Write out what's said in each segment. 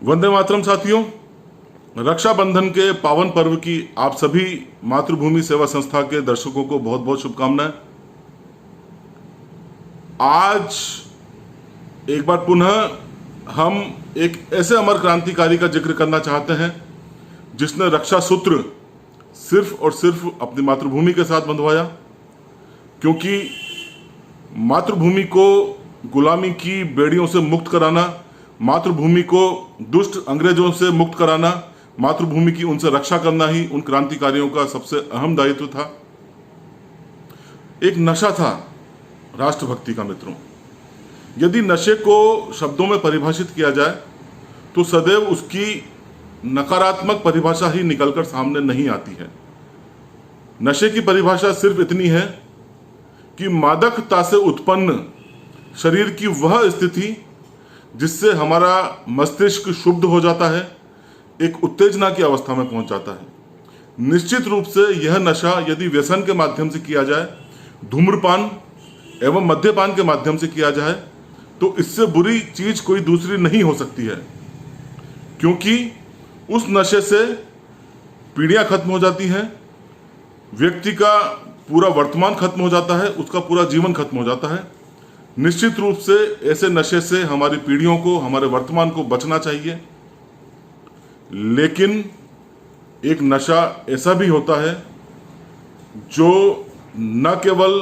वंदे मातरम साथियों, रक्षाबंधन के पावन पर्व की आप सभी मातृभूमि सेवा संस्था के दर्शकों को बहुत बहुत शुभकामनाएं। आज एक बार पुनः हम एक ऐसे अमर क्रांतिकारी का जिक्र करना चाहते हैं जिसने रक्षा सूत्र सिर्फ और सिर्फ अपनी मातृभूमि के साथ बंधवाया, क्योंकि मातृभूमि को गुलामी की बेड़ियों से मुक्त कराना, मातृभूमि को दुष्ट अंग्रेजों से मुक्त कराना, मातृभूमि की उनसे रक्षा करना ही उन क्रांतिकारियों का सबसे अहम दायित्व था। एक नशा था राष्ट्रभक्ति का। मित्रों, यदि नशे को शब्दों में परिभाषित किया जाए तो सदैव उसकी नकारात्मक परिभाषा ही निकलकर सामने नहीं आती है। नशे की परिभाषा सिर्फ इतनी है कि मादकता से उत्पन्न शरीर की वह स्थिति जिससे हमारा मस्तिष्क शुद्ध हो जाता है, एक उत्तेजना की अवस्था में पहुंच जाता है। निश्चित रूप से यह नशा यदि व्यसन के माध्यम से किया जाए, धूम्रपान एवं मद्यपान के माध्यम से किया जाए, तो इससे बुरी चीज कोई दूसरी नहीं हो सकती है, क्योंकि उस नशे से पीढ़ियां खत्म हो जाती हैं, व्यक्ति का पूरा वर्तमान खत्म हो जाता है, उसका पूरा जीवन खत्म हो जाता है। निश्चित रूप से ऐसे नशे से हमारी पीढ़ियों को, हमारे वर्तमान को बचना चाहिए। लेकिन एक नशा ऐसा भी होता है जो न केवल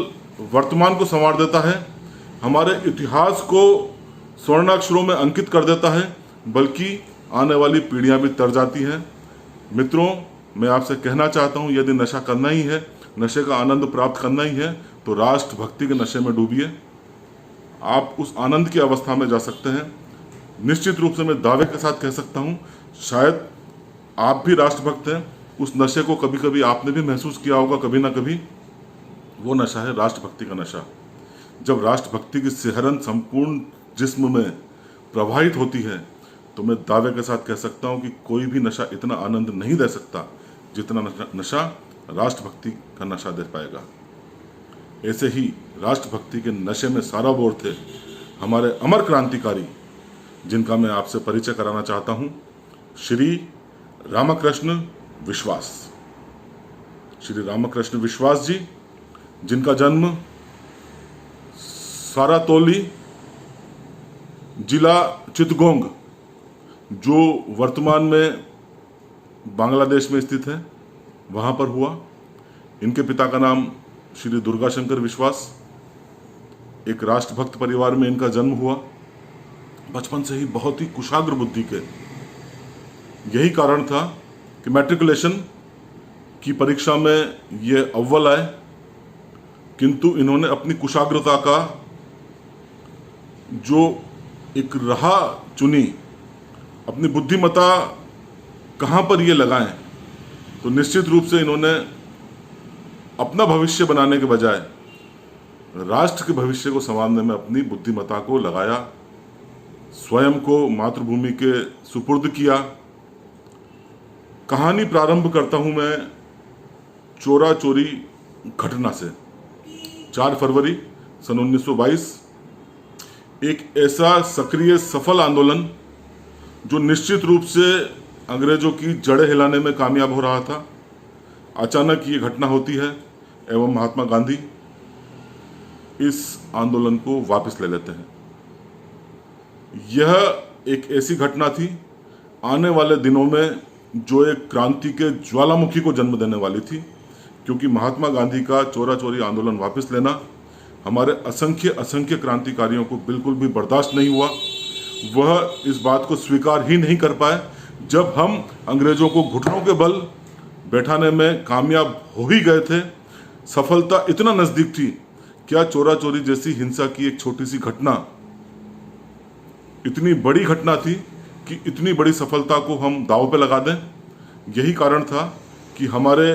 वर्तमान को संवार देता है, हमारे इतिहास को स्वर्णाक्षरों में अंकित कर देता है, बल्कि आने वाली पीढ़ियां भी तर जाती हैं। मित्रों, मैं आपसे कहना चाहता हूं, यदि नशा करना ही है, नशे का आनंद प्राप्त करना ही है, तो राष्ट्रभक्ति के नशे में डूबिए। आप उस आनंद की अवस्था में जा सकते हैं। निश्चित रूप से मैं दावे के साथ कह सकता हूं, शायद आप भी राष्ट्रभक्त हैं। उस नशे को कभी कभी आपने भी महसूस किया होगा, कभी ना कभी। वो नशा है राष्ट्रभक्ति का नशा। जब राष्ट्रभक्ति की सिहरन संपूर्ण जिस्म में प्रवाहित होती है, तो मैं दावे के साथ कह सकता हूं कि कोई भी नशा इतना आनंद नहीं दे सकता जितना नशा राष्ट्रभक्ति का नशा दे पाएगा। ऐसे ही राष्ट्रभक्ति के नशे में सराबोर थे हमारे अमर क्रांतिकारी, जिनका मैं आपसे परिचय कराना चाहता हूं, श्री रामकृष्ण विश्वास। श्री रामकृष्ण विश्वास जी, जिनका जन्म सारातोली, जिला चितगोंग, जो वर्तमान में बांग्लादेश में स्थित है, वहां पर हुआ। इनके पिता का नाम श्री दुर्गाशंकर विश्वास। एक राष्ट्रभक्त परिवार में इनका जन्म हुआ। बचपन से ही बहुत ही कुशाग्र बुद्धि के। यही कारण था कि मैट्रिकुलेशन की परीक्षा में ये अव्वल आए, किंतु इन्होंने अपनी कुशाग्रता का जो एक राह चुनी, अपनी बुद्धिमत्ता कहाँ पर ये लगाएं, तो निश्चित रूप से इन्होंने अपना भविष्य बनाने के बजाय राष्ट्र के भविष्य को संवारने में अपनी बुद्धिमत्ता को लगाया, स्वयं को मातृभूमि के सुपुर्द किया। कहानी प्रारंभ करता हूं मैं चोरा चोरी घटना से। 4 फरवरी सन 1922 एक ऐसा सक्रिय सफल आंदोलन जो निश्चित रूप से अंग्रेजों की जड़ें हिलाने में कामयाब हो रहा था, अचानक ये घटना होती है एवं महात्मा गांधी इस आंदोलन को वापस ले लेते हैं। यह एक ऐसी घटना थी आने वाले दिनों में जो एक क्रांति के ज्वालामुखी को जन्म देने वाली थी, क्योंकि महात्मा गांधी का चोरा चोरी आंदोलन वापस लेना हमारे असंख्य क्रांतिकारियों को बिल्कुल भी बर्दाश्त नहीं हुआ। वह इस बात को स्वीकार ही नहीं कर पाए। जब हम अंग्रेजों को घुटनों के बल बैठाने में कामयाब हो ही गए थे, सफलता इतना नजदीक थी, क्या चोरा चोरी जैसी हिंसा की एक छोटी सी घटना इतनी बड़ी घटना थी कि इतनी बड़ी सफलता को हम दांव पे लगा दें। यही कारण था कि हमारे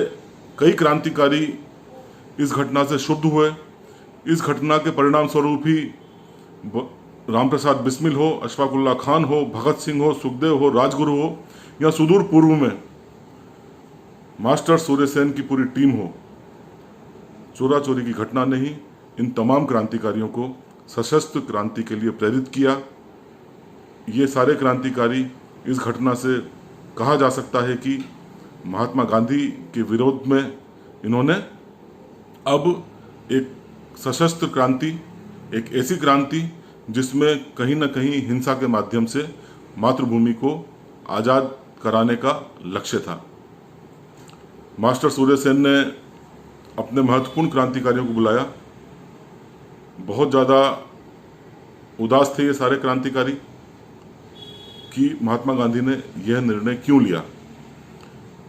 कई क्रांतिकारी इस घटना से शुद्ध हुए। इस घटना के परिणाम स्वरूप ही रामप्रसाद बिस्मिल हो, अशफाक उल्लाह खान हो, भगत सिंह हो, सुखदेव हो, राजगुरु हो, या सुदूर पूर्व में मास्टर सूर्यसेन की पूरी टीम हो, चोरा चोरी की घटना ने ही इन तमाम क्रांतिकारियों को सशस्त्र क्रांति के लिए प्रेरित किया। ये सारे क्रांतिकारी इस घटना से कहा जा सकता है कि महात्मा गांधी के विरोध में इन्होंने अब एक सशस्त्र क्रांति, एक ऐसी क्रांति जिसमें कहीं ना कहीं हिंसा के माध्यम से मातृभूमि को आज़ाद कराने का लक्ष्य था। मास्टर सूर्य सेन ने अपने महत्वपूर्ण क्रांतिकारियों को बुलाया। बहुत ज़्यादा उदास थे ये सारे क्रांतिकारी कि महात्मा गांधी ने यह निर्णय क्यों लिया।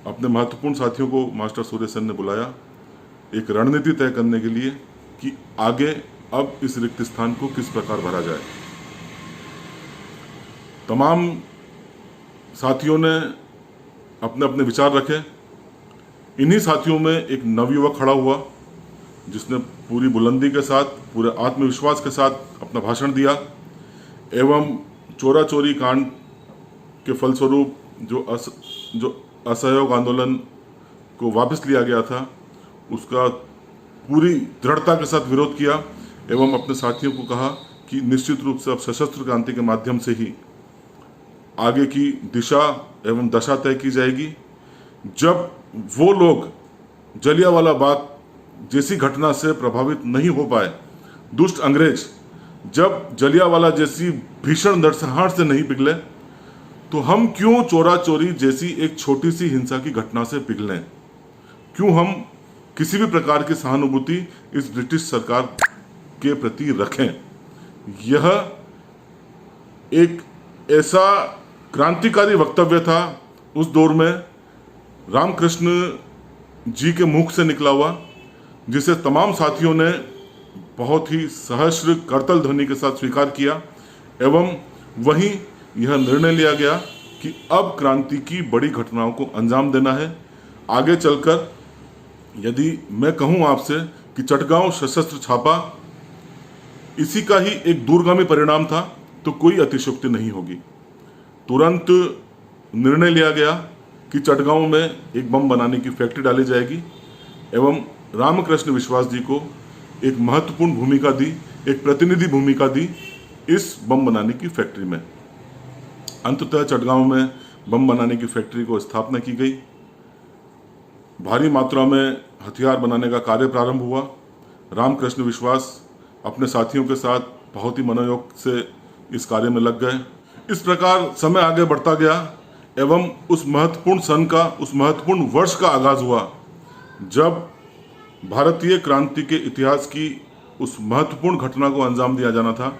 अपने महत्वपूर्ण साथियों को मास्टर सूर्य सेन ने बुलाया एक रणनीति तय करने के लिए कि आगे अब इस रिक्त स्थान को किस प्रकार भरा जाए। तमाम साथियों ने अपने अपने विचार रखे। इन्हीं साथियों में एक नवयुवक खड़ा हुआ जिसने पूरी बुलंदी के साथ, पूरे आत्मविश्वास के साथ अपना भाषण दिया एवं चोरा चोरी कांड के फलस्वरूप जो असहयोग आंदोलन को वापस लिया गया था उसका पूरी दृढ़ता के साथ विरोध किया एवं अपने साथियों को कहा कि निश्चित रूप से अब सशस्त्र क्रांति के माध्यम से ही आगे की दिशा एवं दशा तय की जाएगी। जब वो लोग जलियांवाला बाग जैसी घटना से प्रभावित नहीं हो पाए, दुष्ट अंग्रेज जब जलियांवाला जैसी भीषण नरसंहार से नहीं पिघले, तो हम क्यों चोरा चोरी जैसी एक छोटी सी हिंसा की घटना से पिघलें? क्यों हम किसी भी प्रकार की सहानुभूति इस ब्रिटिश सरकार के प्रति रखें? यह एक ऐसा क्रांतिकारी वक्तव्य था उस दौर में रामकृष्ण जी के मुख से निकला हुआ, जिसे तमाम साथियों ने बहुत ही सहर्ष करतल ध्वनि के साथ स्वीकार किया एवं वहीं यह निर्णय लिया गया कि अब क्रांति की बड़ी घटनाओं को अंजाम देना है। आगे चलकर यदि मैं कहूं आपसे कि चटगांव सशस्त्र छापा इसी का ही एक दूरगामी परिणाम था तो कोई अतिशयोक्ति नहीं होगी। तुरंत निर्णय लिया गया कि चटगांव में एक बम बनाने की फैक्ट्री डाली जाएगी एवं रामकृष्ण विश्वास जी को एक महत्वपूर्ण भूमिका दी, एक प्रतिनिधि भूमिका दी इस बम बनाने की फैक्ट्री में। अंततः चटगांव में बम बनाने की फैक्ट्री को स्थापना की गई। भारी मात्रा में हथियार बनाने का कार्य प्रारंभ हुआ। रामकृष्ण विश्वास अपने साथियों के साथ बहुत ही मनोयोग से इस कार्य में लग गए। इस प्रकार समय आगे बढ़ता गया एवं उस महत्वपूर्ण सन का, उस महत्वपूर्ण वर्ष का आगाज हुआ जब भारतीय क्रांति के इतिहास की उस महत्वपूर्ण घटना को अंजाम दिया जाना था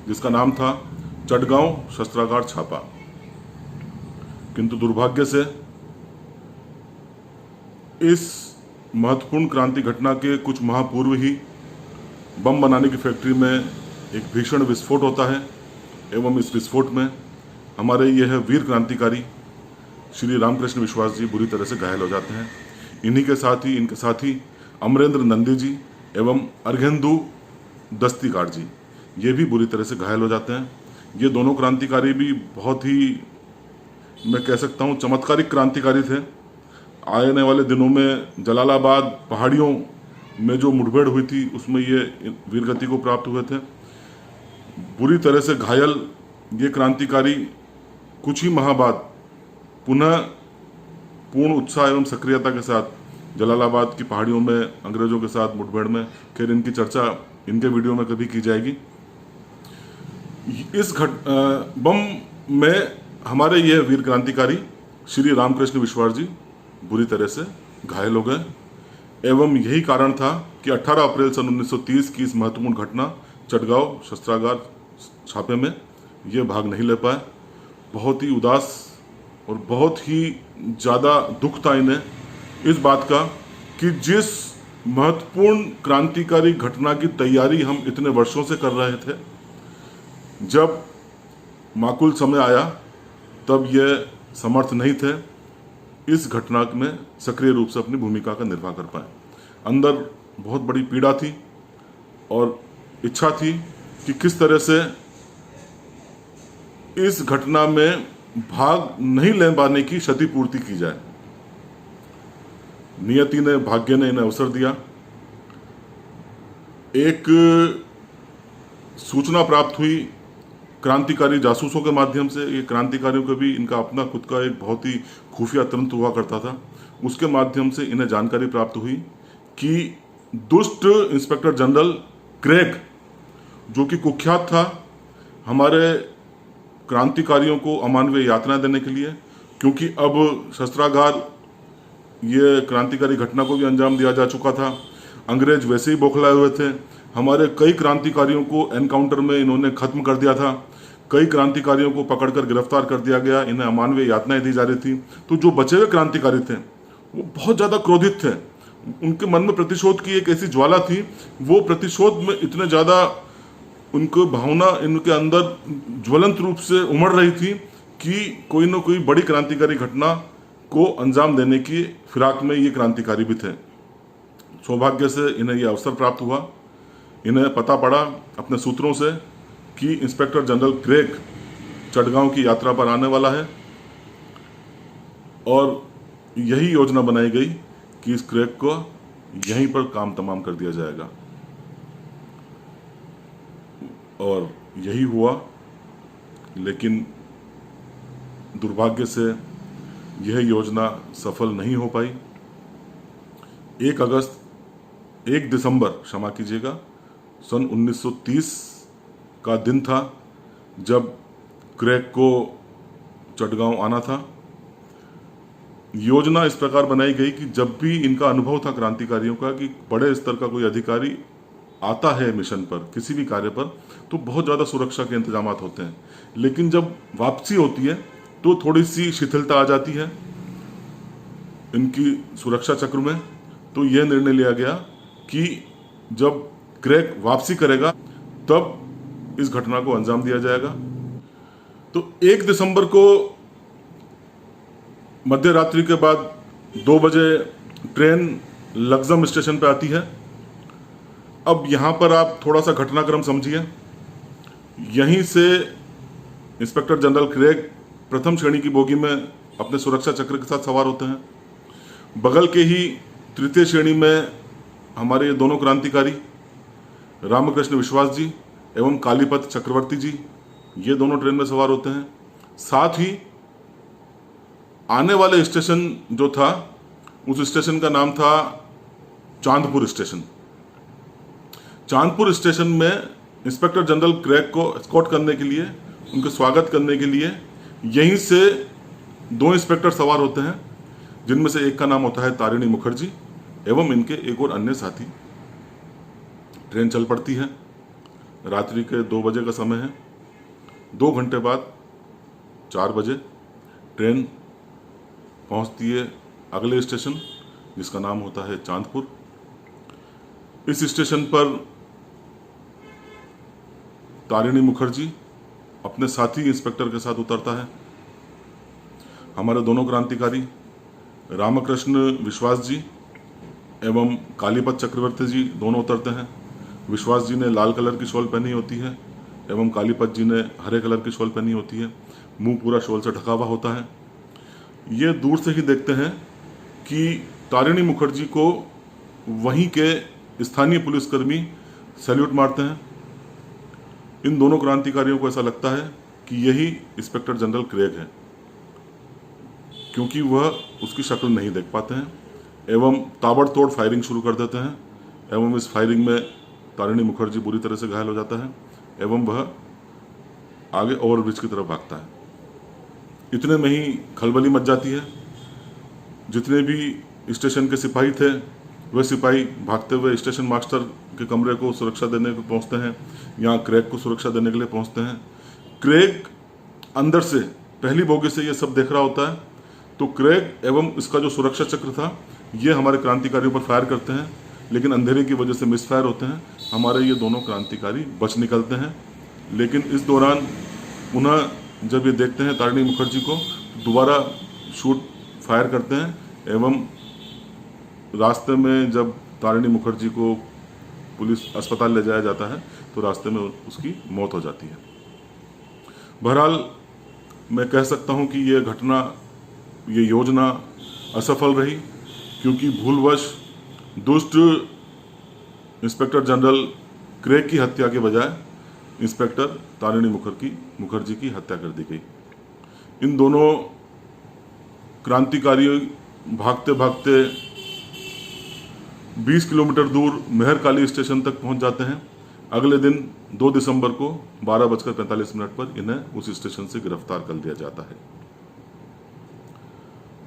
जिसका नाम था चटगांव शस्त्रागार छापा। किंतु दुर्भाग्य से इस महत्वपूर्ण क्रांति घटना के कुछ माह पूर्व ही बम बनाने की फैक्ट्री में एक भीषण विस्फोट होता है एवं इस विस्फोट में हमारे यह वीर क्रांतिकारी श्री रामकृष्ण विश्वास जी बुरी तरह से घायल हो जाते हैं। इन्हीं के साथ ही इनके साथी अमरेंद्र नंदी जी एवं अर्घेंदु दस्तीगार जी ये भी बुरी तरह से घायल हो जाते हैं। ये दोनों क्रांतिकारी भी बहुत ही, मैं कह सकता हूँ, चमत्कारिक क्रांतिकारी थे। आने वाले दिनों में जलालाबाद पहाड़ियों में जो मुठभेड़ हुई थी उसमें ये वीरगति को प्राप्त हुए थे। बुरी तरह से घायल ये क्रांतिकारी कुछ ही माह बाद पुनः पूर्ण उत्साह एवं सक्रियता के साथ जलालाबाद की पहाड़ियों में अंग्रेजों के साथ मुठभेड़ में, खैर इनकी चर्चा इनके वीडियो में कभी की जाएगी। इस बम में हमारे यह वीर क्रांतिकारी श्री रामकृष्ण विश्वास जी बुरी तरह से घायल हो गए एवं यही कारण था कि 18 अप्रैल सन 1930 की इस महत्वपूर्ण घटना चटगांव शस्त्रागार छापे में ये भाग नहीं ले पाए। बहुत ही उदास और बहुत ही ज़्यादा दुख था इन्हें इस बात का कि जिस महत्वपूर्ण क्रांतिकारी घटना की तैयारी हम इतने वर्षों से कर रहे थे, जब माकुल समय आया तब ये समर्थ नहीं थे इस घटना में सक्रिय रूप से अपनी भूमिका का निर्वाह कर पाए। अंदर बहुत बड़ी पीड़ा थी और इच्छा थी कि किस तरह से इस घटना में भाग नहीं ले पाने की क्षतिपूर्ति की जाए। नियति ने, भाग्य ने इन्हें अवसर दिया। एक सूचना प्राप्त हुई क्रांतिकारी जासूसों के माध्यम से, ये क्रांतिकारियों को भी इनका अपना खुद का एक बहुत ही खुफिया तंत्र हुआ करता था, उसके माध्यम से इन्हें जानकारी प्राप्त हुई कि दुष्ट इंस्पेक्टर जनरल क्रेग, जो कि कुख्यात था हमारे क्रांतिकारियों को अमानवीय यातनाएं देने के लिए, क्योंकि अब शस्त्रागार ये क्रांतिकारी घटना को भी अंजाम दिया जा चुका था, अंग्रेज वैसे ही बौखलाए हुए थे, हमारे कई क्रांतिकारियों को एनकाउंटर में इन्होंने खत्म कर दिया था, कई क्रांतिकारियों को पकड़कर गिरफ्तार कर दिया गया, इन्हें अमानवीय यातनाएं दी जा रही थी। तो जो बचे हुए क्रांतिकारी थे वो बहुत ज़्यादा क्रोधित थे, उनके मन में प्रतिशोध की एक ऐसी ज्वाला थी, वो प्रतिशोध में इतने ज़्यादा उनको भावना इनके अंदर ज्वलंत रूप से उमड़ रही थी कि कोई न कोई बड़ी क्रांतिकारी घटना को अंजाम देने की फिराक में ये क्रांतिकारी भी थे। सौभाग्य से इन्हें यह अवसर प्राप्त हुआ, इन्हें पता पड़ा अपने सूत्रों से कि इंस्पेक्टर जनरल क्रेग चटगांव की यात्रा पर आने वाला है, और यही योजना बनाई गई कि इस क्रेग को यहीं पर काम तमाम कर दिया जाएगा, और यही हुआ। लेकिन दुर्भाग्य से यह योजना सफल नहीं हो पाई। 1 दिसंबर क्षमा कीजिएगा, सन 1930 का दिन था जब क्रेग को चटगांव आना था। योजना इस प्रकार बनाई गई कि जब भी इनका अनुभव था क्रांतिकारियों का कि बड़े स्तर का कोई अधिकारी आता है मिशन पर, किसी भी कार्य पर, तो बहुत ज़्यादा सुरक्षा के इंतजाम होते हैं, लेकिन जब वापसी होती है तो थोड़ी सी शिथिलता आ जाती है इनकी सुरक्षा चक्र में। तो यह निर्णय लिया गया कि जब क्रेग वापसी करेगा तब इस घटना को अंजाम दिया जाएगा। तो 1 दिसंबर को मध्य रात्रि के बाद 2 बजे ट्रेन लक्जम स्टेशन पर आती है। अब यहाँ पर आप थोड़ा सा घटनाक्रम समझिए। यहीं से इंस्पेक्टर जनरल क्रेग प्रथम श्रेणी की बोगी में अपने सुरक्षा चक्र के साथ सवार होते हैं। बगल के ही तृतीय श्रेणी में हमारे ये दोनों क्रांतिकारी रामकृष्ण विश्वास जी एवं कालीपत चक्रवर्ती जी, ये दोनों ट्रेन में सवार होते हैं। साथ ही आने वाले स्टेशन जो था, उस स्टेशन का नाम था चांदपुर स्टेशन। चांदपुर स्टेशन में इंस्पेक्टर जनरल क्रेग को एस्कॉर्ट करने के लिए, उनके स्वागत करने के लिए यहीं से 2 इंस्पेक्टर सवार होते हैं, जिनमें से एक का नाम होता है तारिणी मुखर्जी एवं इनके एक और अन्य साथी। ट्रेन चल पड़ती है। रात्रि के 2 बजे का समय है। 2 घंटे बाद 4 बजे ट्रेन पहुंचती है अगले स्टेशन, जिसका नाम होता है चांदपुर। इस स्टेशन पर तारिणी मुखर्जी अपने साथी इंस्पेक्टर के साथ उतरता है। हमारे दोनों क्रांतिकारी रामकृष्ण विश्वास जी एवं कालीपत चक्रवर्ती जी दोनों उतरते हैं। विश्वास जी ने लाल कलर की शॉल पहनी होती है एवं कालीपत जी ने हरे कलर की शॉल पहनी होती है। मुंह पूरा शॉल से ढका हुआ होता है। ये दूर से ही देखते हैं कि तारिणी मुखर्जी को वहीं के स्थानीय पुलिसकर्मी सैल्यूट मारते हैं। इन दोनों क्रांतिकारियों को ऐसा लगता है कि यही इंस्पेक्टर जनरल क्रेग है, क्योंकि वह उसकी शक्ल नहीं देख पाते हैं एवं ताबड़तोड़ फायरिंग शुरू कर देते हैं। एवं इस फायरिंग में तारिणी मुखर्जी बुरी तरह से घायल हो जाता है एवं वह आगे ओवरब्रिज की तरफ भागता है। इतने में ही खलबली मच जाती है। जितने भी स्टेशन के सिपाही थे, वह सिपाही भागते हुए स्टेशन मास्टर के कमरे को सुरक्षा देने को पहुंचते हैं, यहाँ क्रेग को सुरक्षा देने के लिए पहुंचते हैं। क्रेग अंदर से पहली बोगी से ये सब देख रहा होता है। तो क्रेग एवं इसका जो सुरक्षा चक्र था, ये हमारे क्रांतिकारियों पर फायर करते हैं, लेकिन अंधेरे की वजह से मिस फायर होते हैं। हमारे ये दोनों क्रांतिकारी बच निकलते हैं। लेकिन इस दौरान पुनः जब ये देखते हैं तारिणी मुखर्जी को, दोबारा शूट फायर करते हैं एवं रास्ते में जब तारिणी मुखर्जी को पुलिस अस्पताल ले जाया जाता है तो रास्ते में उसकी मौत हो जाती है। बहरहाल मैं कह सकता हूं कि ये घटना, ये योजना असफल रही, क्योंकि भूलवश दुष्ट इंस्पेक्टर जनरल क्रेग की हत्या के बजाय इंस्पेक्टर तारिणी मुखर्जी की हत्या कर दी गई। इन दोनों क्रांतिकारी भागते भागते 20 किलोमीटर दूर मेहरकाली स्टेशन तक पहुंच जाते हैं। अगले दिन 2 दिसंबर को 12:45 पर इन्हें उस स्टेशन से गिरफ्तार कर लिया जाता है।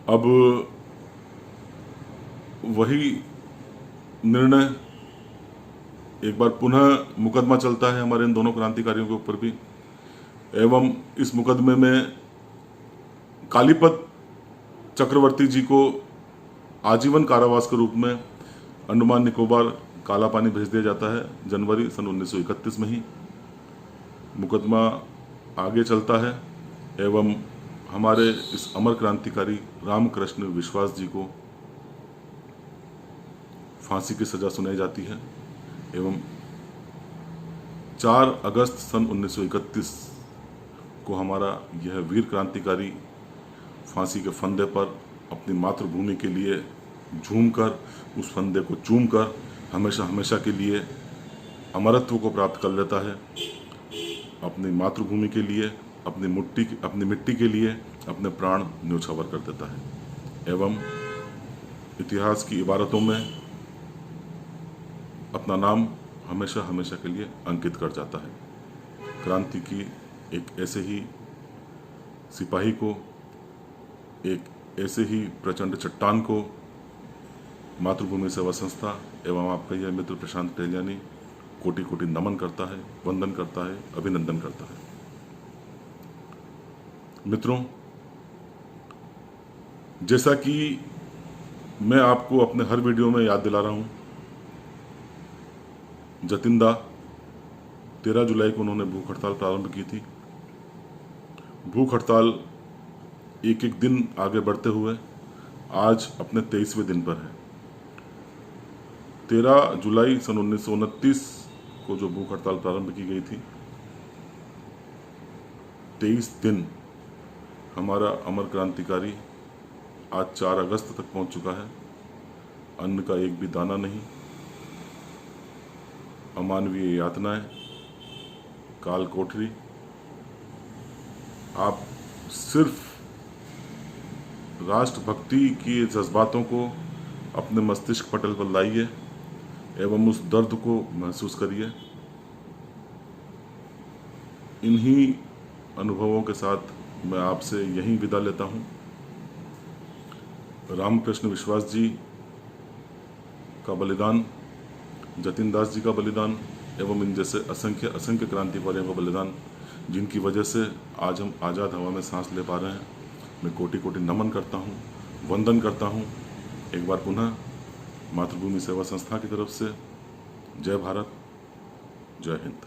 अब वही निर्णय एक बार पुनः मुकदमा चलता है हमारे इन दोनों क्रांतिकारियों के ऊपर भी, एवं इस मुकदमे में कालीपत चक्रवर्ती जी को आजीवन कारावास के रूप में अंडमान निकोबार काला पानी भेज दिया जाता है जनवरी सन 1931 में ही। मुकदमा आगे चलता है एवं हमारे इस अमर क्रांतिकारी रामकृष्ण विश्वास जी को फांसी की सजा सुनाई जाती है एवं 4 अगस्त सन 1931 को हमारा यह वीर क्रांतिकारी फांसी के फंदे पर अपनी मातृभूमि के लिए झूमकर, उस फंदे को चूमकर हमेशा हमेशा के लिए अमरत्व को प्राप्त कर लेता है। अपनी मातृभूमि के लिए, अपनी मिट्टी के लिए अपने प्राण न्योछावर कर देता है एवं इतिहास की इबारतों में अपना नाम हमेशा हमेशा के लिए अंकित कर जाता है। क्रांति की एक ऐसे ही सिपाही को, एक ऐसे ही प्रचंड चट्टान को मातृभूमि सेवा संस्था एवं आपका यह मित्र प्रशांत टेलियानी कोटि कोटि नमन करता है, वंदन करता है, अभिनंदन करता है। मित्रों, जैसा कि मैं आपको अपने हर वीडियो में याद दिला रहा हूं, जतिन-दा 13 जुलाई को उन्होंने भूख हड़ताल प्रारंभ की थी। भूख हड़ताल एक एक दिन आगे बढ़ते हुए आज अपने 23वें दिन पर है। 13 जुलाई सन 1929 को जो भूख हड़ताल प्रारंभ की गई थी, 23 दिन हमारा अमर क्रांतिकारी आज 4 अगस्त तक पहुंच चुका है। अन्न का एक भी दाना नहीं, अमानवीय यातनाएं, काल कोठरी। आप सिर्फ राष्ट्रभक्ति की जज्बातों को अपने मस्तिष्क पटल पर लाइए एवं उस दर्द को महसूस करिए। इन्हीं अनुभवों के साथ मैं आपसे यहीं विदा लेता हूं। रामकृष्ण विश्वास जी का बलिदान, जतिन दास जी का बलिदान एवं इन जैसे असंख्य असंख्य क्रांतिकारियों का बलिदान, जिनकी वजह से आज हम आज़ाद हवा में सांस ले पा रहे हैं, मैं कोटि कोटि नमन करता हूं, वंदन करता हूं। एक बार पुनः मातृभूमि सेवा संस्था की तरफ से जय भारत, जय हिंद।